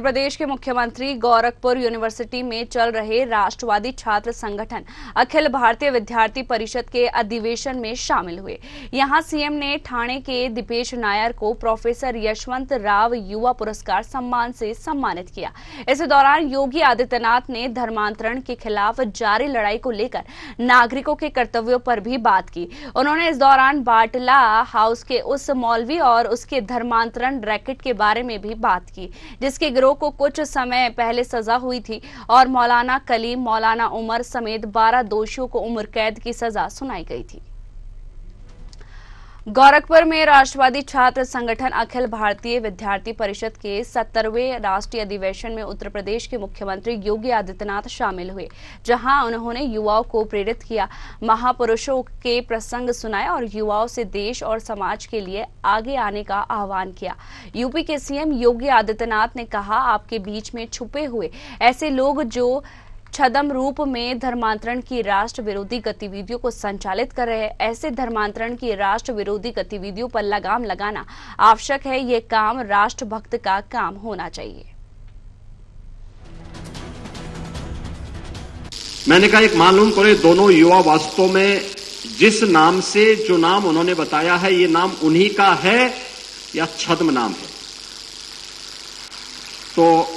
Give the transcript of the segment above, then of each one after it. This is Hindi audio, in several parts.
प्रदेश के मुख्यमंत्री गोरखपुर यूनिवर्सिटी में चल रहे राष्ट्रवादी छात्र संगठन अखिल भारतीय विद्यार्थी परिषद के अधिवेशन में शामिल हुए। यहां सीएम ने ठाणे के दीपेश नायर को प्रोफेसर यशवंत राव युवा पुरस्कार सम्मान से सम्मानित किया। इस दौरान योगी आदित्यनाथ ने धर्मांतरण के खिलाफ जारी लड़ाई को लेकर नागरिकों के कर्तव्यों पर भी बात की। उन्होंने इस दौरान बाटला हाउस के उस मौलवी और उसके धर्मांतरण रैकेट के बारे में भी बात की, जिसके गिरोह को कुछ समय पहले सजा हुई थी और मौलाना कलीम, मौलाना उमर समेत 12 दोषियों को उम्र कैद की सजा सुनाई गई थी। गोरखपुर में राष्ट्रवादी छात्र संगठन अखिल भारतीय विद्यार्थी परिषद के 70वें राष्ट्रीय अधिवेशन में उत्तर प्रदेश के मुख्यमंत्री योगी आदित्यनाथ शामिल हुए, जहां उन्होंने युवाओं को प्रेरित किया, महापुरुषों के प्रसंग सुनाए और युवाओं से देश और समाज के लिए आगे आने का आह्वान किया। यूपी के सीएम योगी आदित्यनाथ ने कहा, आपके बीच में छुपे हुए ऐसे लोग जो छद्म रूप में धर्मांतरण की राष्ट्र विरोधी गतिविधियों को संचालित कर रहे हैं, ऐसे धर्मांतरण की राष्ट्र विरोधी गतिविधियों पर लगाम लगाना आवश्यक है। ये काम राष्ट्रभक्त का काम होना चाहिए। मैंने कहा, एक मालूम करे दोनों युवा वास्तव में जिस नाम से जो नाम उन्होंने बताया है, ये नाम उन्हीं का है या छद्म नाम है। तो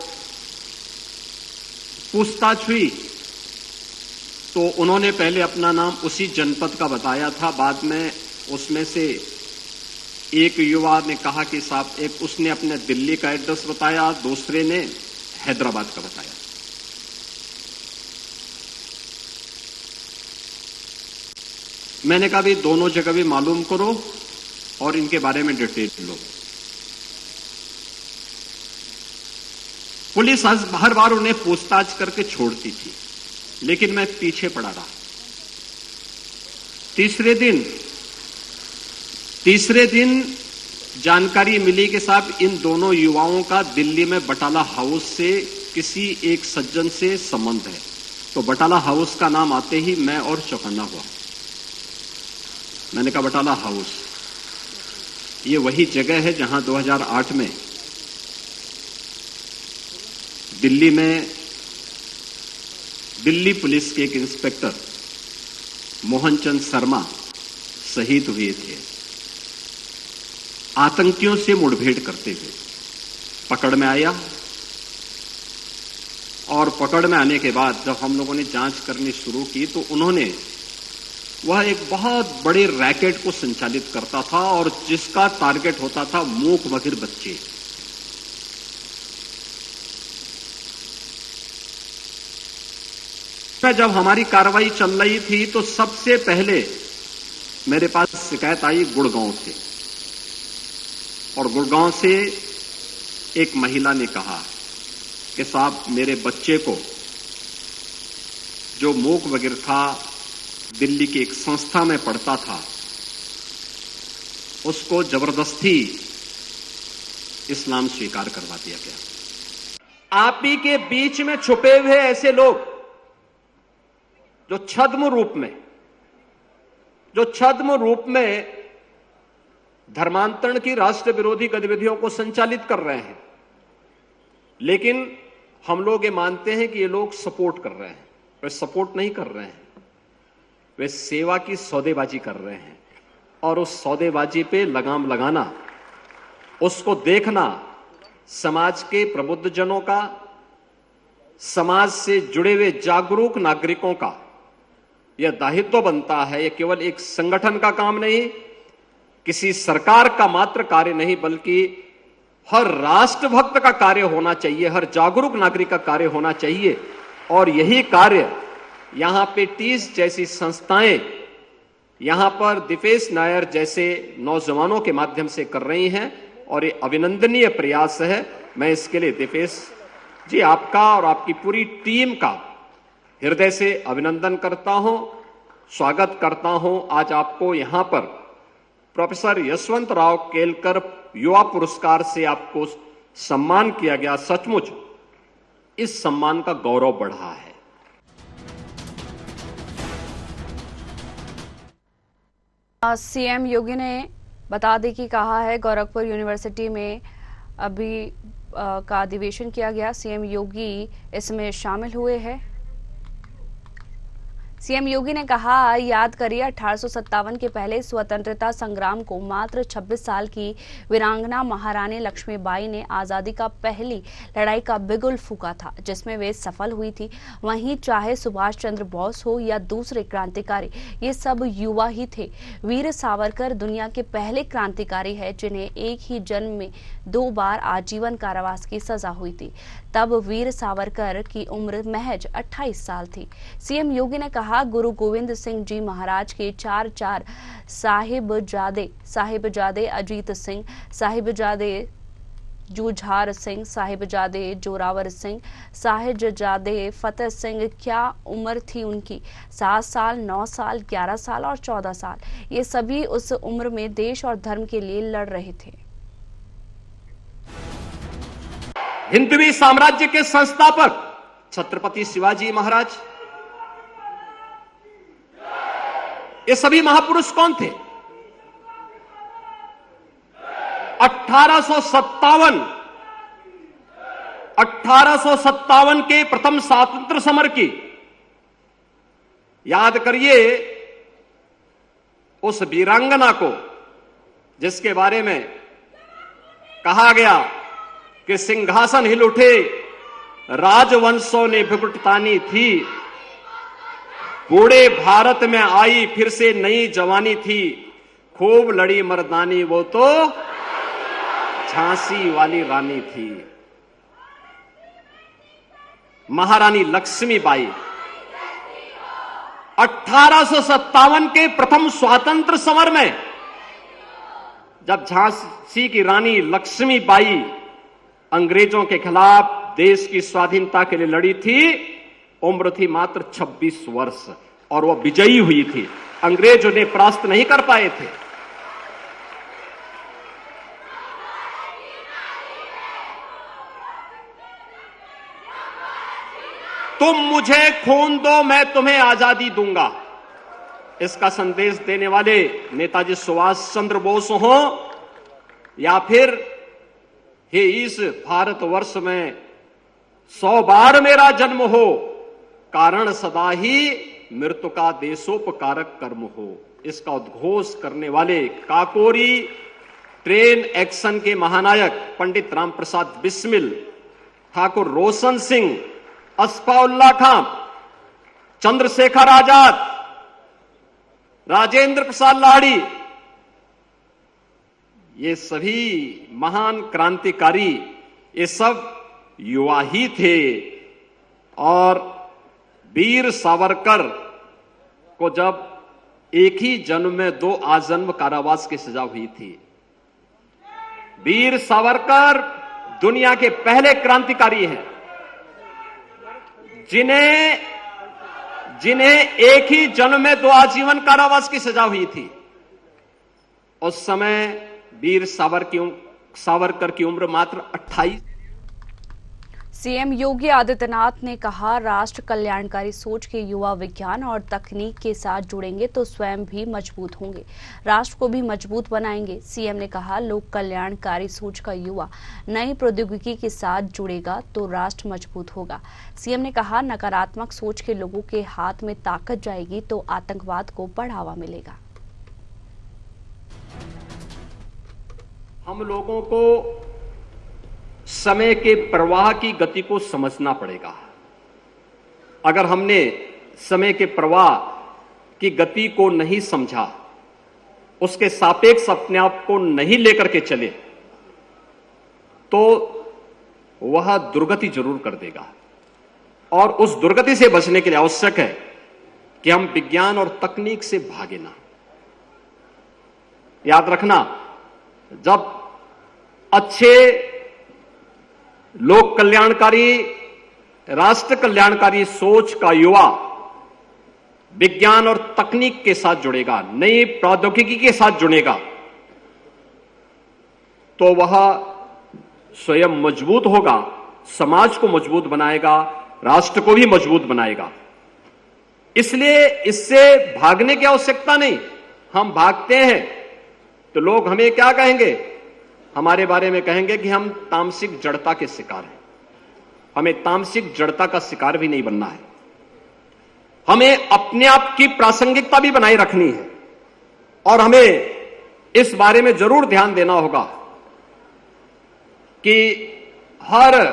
पूछताछ हुई तो उन्होंने पहले अपना नाम उसी जनपद का बताया था। बाद में उसमें से एक युवा ने कहा कि साहब, एक उसने अपने दिल्ली का एड्रेस बताया, दूसरे ने हैदराबाद का बताया। मैंने कहा, भी दोनों जगह भी मालूम करो और इनके बारे में डिटेल लो। पुलिस हर बार उन्हें पूछताछ करके छोड़ती थी, लेकिन मैं पीछे पड़ा रहा। तीसरे दिन जानकारी मिली कि साहब, इन दोनों युवाओं का दिल्ली में बटाला हाउस से किसी एक सज्जन से संबंध है। तो बटाला हाउस का नाम आते ही मैं और चौकन्ना हुआ। मैंने कहा, बटाला हाउस ये वही जगह है जहां 2008 में दिल्ली में दिल्ली पुलिस के एक इंस्पेक्टर मोहनचंद शर्मा शहीद हुए थे, आतंकियों से मुठभेड़ करते हुए। पकड़ में आया और पकड़ में आने के बाद जब हम लोगों ने जांच करनी शुरू की तो उन्होंने वह एक बहुत बड़े रैकेट को संचालित करता था और जिसका टारगेट होता था मूक बधिर बच्चे। जब हमारी कार्रवाई चल रही थी तो सबसे पहले मेरे पास शिकायत आई गुड़गांव से, और गुड़गांव से एक महिला ने कहा कि साहब, मेरे बच्चे को जो मूक बधिर था, दिल्ली की एक संस्था में पढ़ता था, उसको जबरदस्ती इस्लाम स्वीकार करवा दिया गया। आप ही के बीच में छुपे हुए ऐसे लोग जो छद्म रूप में धर्मांतरण की राष्ट्र विरोधी गतिविधियों को संचालित कर रहे हैं, लेकिन हम लोग ये मानते हैं कि ये लोग सपोर्ट कर रहे हैं। वे सपोर्ट नहीं कर रहे हैं, वे सेवा की सौदेबाजी कर रहे हैं। और उस सौदेबाजी पे लगाम लगाना, उसको देखना समाज के प्रबुद्धजनों का, समाज से जुड़े हुए जागरूक नागरिकों का यह दायित्व बनता है। यह केवल एक संगठन का काम नहीं, किसी सरकार का मात्र कार्य नहीं, बल्कि हर राष्ट्रभक्त का कार्य होना चाहिए, हर जागरूक नागरिक का कार्य होना चाहिए। और यही कार्य यहां पे टीस जैसी संस्थाएं, यहां पर दीपेश नायर जैसे नौजवानों के माध्यम से कर रही हैं, और ये अभिनंदनीय प्रयास है। मैं इसके लिए दीपेश जी आपका और आपकी पूरी टीम का हृदय से अभिनंदन करता हूं, स्वागत करता हूं। आज आपको यहां पर प्रोफेसर यशवंत राव केलकर युवा पुरस्कार से आपको सम्मान किया गया। सचमुच इस सम्मान का गौरव बढ़ा है। सीएम योगी ने बता दें कि कहा है, गोरखपुर यूनिवर्सिटी में अभी का अधिवेशन किया गया। सीएम योगी इसमें शामिल हुए हैं। सीएम योगी ने कहा, याद करिए 1857 के पहले स्वतंत्रता संग्राम को मात्र 26 साल की वीरांगना महारानी लक्ष्मीबाई ने आजादी का पहली लड़ाई का बिगुल फूंका था, जिसमें वे सफल हुई थी। वहीं चाहे सुभाष चंद्र बोस हो या दूसरे क्रांतिकारी, ये सब युवा ही थे। वीर सावरकर दुनिया के पहले क्रांतिकारी है जिन्हें एक ही जन्म में 2 बार आजीवन कारावास की सजा हुई थी। तब वीर सावरकर की उम्र महज 28 साल थी। सीएम योगी ने कहा, गुरु गोविंद सिंह जी महाराज के 4 साहिबजादे अजीत सिंह, साहिबजादे जूझार सिंह, साहिबजादे जोरावर सिंह, साहिबजादे फतेह सिंह, क्या उम्र थी उनकी? 7 साल, 9 साल, 11 साल और 14 साल। ये सभी उस उम्र में देश और धर्म के लिए लड़ रहे थे। हिंदवी साम्राज्य के संस्थापक छत्रपति शिवाजी महाराज, ये सभी महापुरुष कौन थे? 1857 के प्रथम स्वातंत्र्य समर की याद करिए, उस वीरांगना को जिसके बारे में कहा गया कि सिंहासन हिल उठे, राजवंशों ने भुकुटतानी थी, बूढ़े भारत में आई फिर से नई जवानी थी, खूब लड़ी मर्दानी वो तो झांसी वाली रानी थी। महारानी लक्ष्मीबाई 1857 के प्रथम स्वतंत्र समर में जब झांसी की रानी लक्ष्मीबाई अंग्रेजों के खिलाफ देश की स्वाधीनता के लिए लड़ी थी, उम्र थी मात्र 26 वर्ष और वह विजयी हुई थी। अंग्रेज उन्हें परास्त नहीं कर पाए थे। तुम मुझे खून दो, मैं तुम्हें आजादी दूंगा। इसका संदेश देने वाले नेताजी सुभाष चंद्र बोस हो या फिर हे इस भारतवर्ष में 100 बार मेरा जन्म हो, कारण सदा ही मृत्यु का देशोपकारक कर्म हो, इसका उद्घोष करने वाले काकोरी ट्रेन एक्शन के महानायक पंडित राम प्रसाद बिस्मिल, ठाकुर रोशन सिंह, अस्फाउल्लाह खां, चंद्रशेखर आजाद, राजेंद्र प्रसाद लाहिड़ी, ये सभी महान क्रांतिकारी, ये सब युवा ही थे। और वीर सावरकर को जब एक ही जन्म में 2 आजीवन कारावास की सजा हुई थी। वीर सावरकर दुनिया के पहले क्रांतिकारी हैं जिन्हें एक ही जन्म में 2 आजीवन कारावास की सजा हुई थी। उस समय वीर सावरकर की उम्र मात्र 28। सीएम योगी आदित्यनाथ ने कहा, राष्ट्र कल्याणकारी सोच के युवा विज्ञान और तकनीक के साथ जुड़ेंगे तो स्वयं भी मजबूत होंगे, राष्ट्र को भी मजबूत बनाएंगे। सीएम ने कहा, लोक कल्याणकारी सोच का युवा नई प्रौद्योगिकी के साथ जुड़ेगा तो राष्ट्र मजबूत होगा। सीएम ने कहा, नकारात्मक सोच के लोगों के हाथ में ताकत जाएगी तो आतंकवाद को बढ़ावा मिलेगा। हम लोगों को समय के प्रवाह की गति को समझना पड़ेगा। अगर हमने समय के प्रवाह की गति को नहीं समझा, उसके सापेक्ष अपने आप को नहीं लेकर के चले, तो वह दुर्गति जरूर कर देगा। और उस दुर्गति से बचने के लिए आवश्यक है कि हम विज्ञान और तकनीक से भागे ना। याद रखना, जब अच्छे लोक कल्याणकारी, राष्ट्र कल्याणकारी सोच का युवा विज्ञान और तकनीक के साथ जुड़ेगा, नई प्रौद्योगिकी के साथ जुड़ेगा, तो वह स्वयं मजबूत होगा, समाज को मजबूत बनाएगा, राष्ट्र को भी मजबूत बनाएगा। इसलिए इससे भागने की आवश्यकता नहीं। हम भागते हैं तो लोग हमें क्या कहेंगे? हमारे बारे में कहेंगे कि हम तामसिक जड़ता के शिकार हैं। हमें तामसिक जड़ता का शिकार भी नहीं बनना है। हमें अपने आप की प्रासंगिकता भी बनाए रखनी है और हमें इस बारे में जरूर ध्यान देना होगा कि हर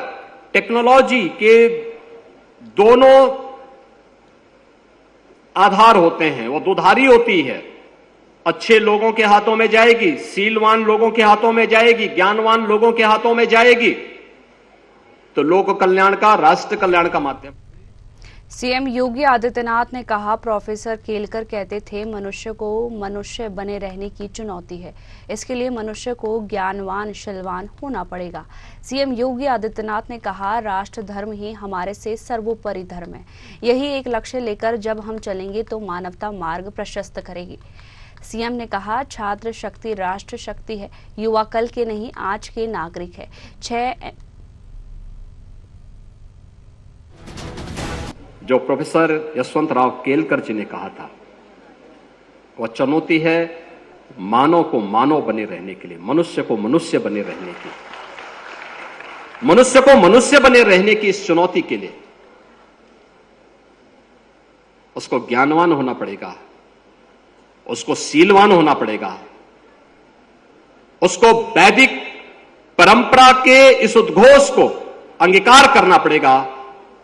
टेक्नोलॉजी के दोनों आधार होते हैं, वो दुधारी होती है। अच्छे लोगों के हाथों में जाएगी, सीलवान लोगों के हाथों में जाएगी, ज्ञानवान लोगों के हाथों में जाएगी तो लोक कल्याण का, राष्ट्र कल्याण का माध्यम। सीएम योगी आदित्यनाथ ने कहा, प्रोफेसर केलकर कहते थे मनुष्य को मनुष्य बने रहने की चुनौती है। इसके लिए मनुष्य को ज्ञानवान, शीलवान होना पड़ेगा। सीएम योगी आदित्यनाथ ने कहा, राष्ट्र धर्म ही हमारे से सर्वोपरि धर्म है। यही एक लक्ष्य लेकर जब हम चलेंगे तो मानवता मार्ग प्रशस्त करेगी। सीएम ने कहा, छात्र शक्ति राष्ट्र शक्ति है। युवा कल के नहीं आज के नागरिक है। जो प्रोफेसर यशवंतराव केलकर जी ने कहा था, वह चुनौती है मानव को मानव बने रहने के लिए, मनुष्य को मनुष्य बने रहने की, मनुष्य को मनुष्य बने रहने की इस चुनौती के लिए उसको ज्ञानवान होना पड़ेगा, उसको शीलवान होना पड़ेगा, उसको वैदिक परंपरा के इस उद्घोष को अंगीकार करना पड़ेगा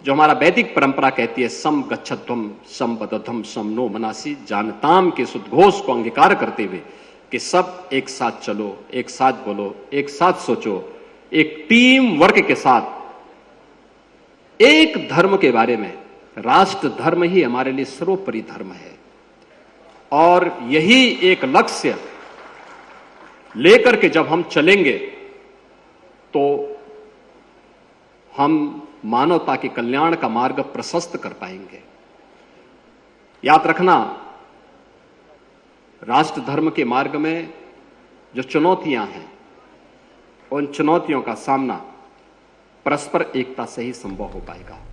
जो हमारा वैदिक परंपरा कहती है, सम गच्छध्वम सम बदध्वम सम नो मनासी, जानताम के इस उद्घोष को अंगीकार करते हुए कि सब एक साथ चलो, एक साथ बोलो, एक साथ सोचो, एक टीम वर्क के साथ एक धर्म के बारे में, राष्ट्र धर्म ही हमारे लिए सर्वोपरि धर्म है और यही एक लक्ष्य लेकर के जब हम चलेंगे तो हम मानवता के कल्याण का मार्ग प्रशस्त कर पाएंगे। याद रखना, राष्ट्र धर्म के मार्ग में जो चुनौतियां हैं, उन चुनौतियों का सामना परस्पर एकता से ही संभव हो पाएगा।